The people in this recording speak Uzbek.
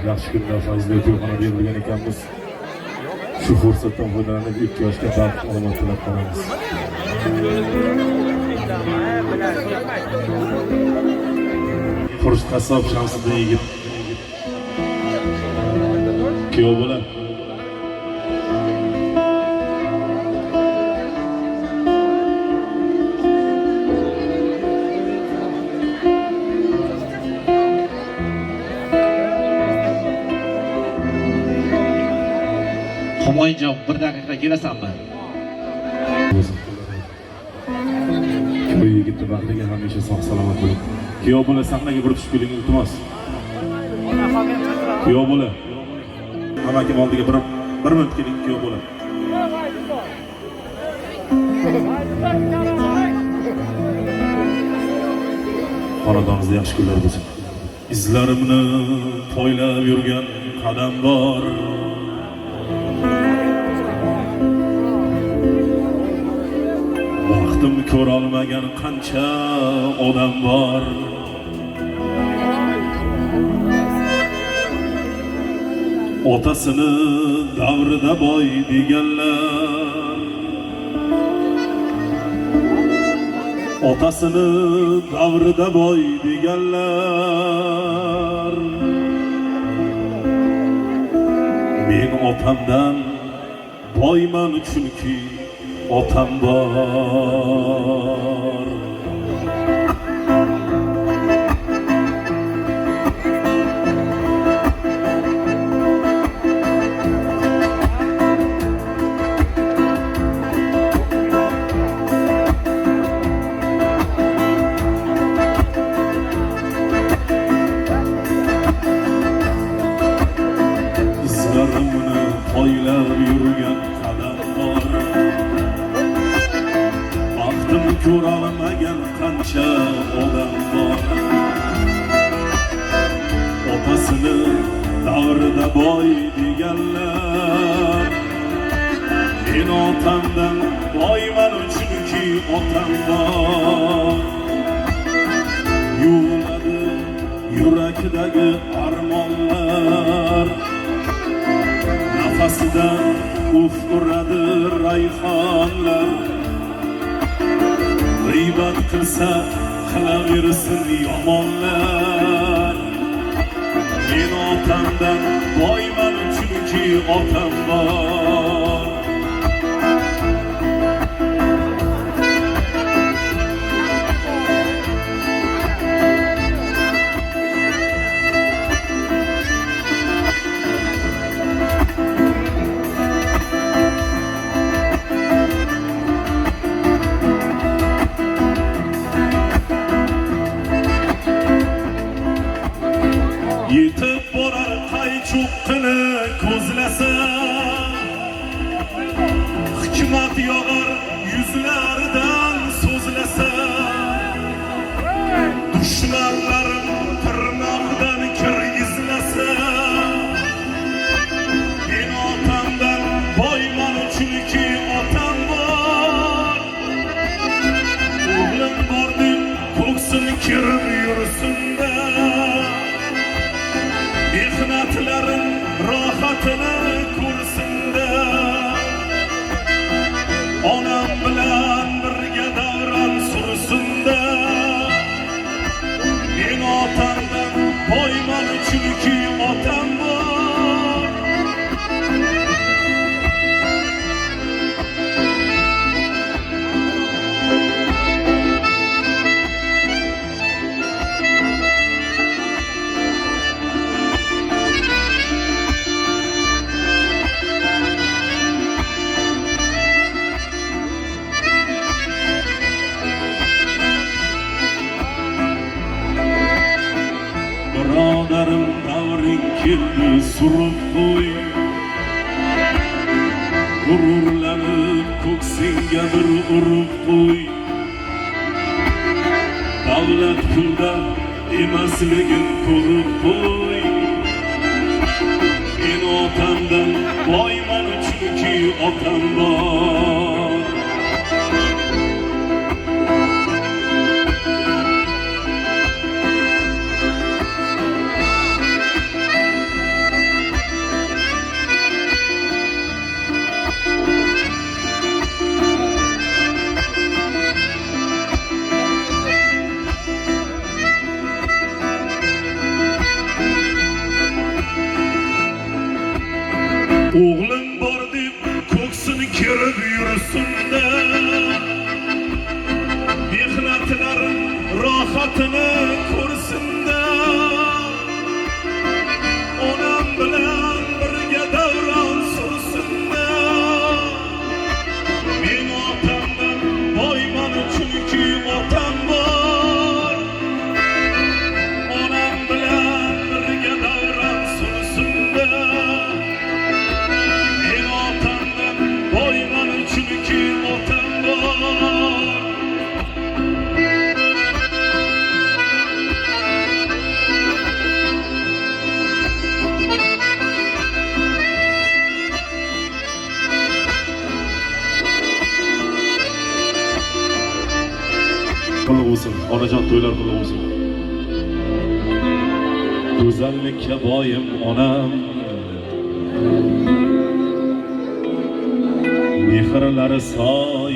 yaxshi kunlar fazli to'yxona berilgan ekanmiz. Shu fursatdan foydalanib 2 yoshga baxt omad tilab qolamiz. Xurshid qassob Shamsiddin yigit. Kuyov bola. Homoyinjon 1 daqiqa kelasanmi? Kuyov yigitni baxtiga hamisha sog' salomat bo'ling. Kuyov bola sahnaga bir tushib keling iltimos. Kuyov bola. Amakim oldiga bir minut keling kuyov bola. Xonadoningizda yaxshi kunlar bo'lsin. Izlarimni poylab yurgan qadam bor. Vaqtim ko'rolmagan qancha odam bor. Otasini davrida boy deganlar, otasini davrida boy deganlar. Men otamdan boyman chunki otam bor. Izlarimni poylab yurgan qadam bor. Vaqtim ko'rolmagan qancha odam bor. Otasini davrida boy deganlar. Men otamdan boyman chunki otam bor. Yuviladi yurakdagi armonlar, nafasidan uf uradi rayhonlar. G'iybat qilsa qilaversin yomonlar. Men otamdan boyman chunki otam bor. Yetib borar qaychuqini ko'zlasa, hikmat yog'ar yuzlaridan so'zlasa. Dushmanlarim tirnoqdan kir izlasa, men otamdan boyman chunki otam bor. O'g'lim bor deb ko'ksin kirib yursin-da, mehnatlarim rohatini ko'rsin-da. Onam bilan birga davron sursin-da. Men otamdan boyman chunki otam bor. Birodarim davring keldi surib qo'y. G'ururlanib ko'ksingga bir urib qo'y. Davlat pulda emasligin ko'rib qo'y. Men otamdan boyman chunki otam bor. O'g'lim bor deb ko'ksini kerib yursin-da, mehnatlarim rohatini ko'rsin-da, onam bilan birga davron sursin-da. Men otamdan boyman chunki otam bor, onam bilan birga davron sursin-da. Men otamdan boyman chunki otam bor. Qutlug' bo'lsin, onajon to'ylar qutlug' bo'lsin. Go'zallikka boyim onam, mehrlari soy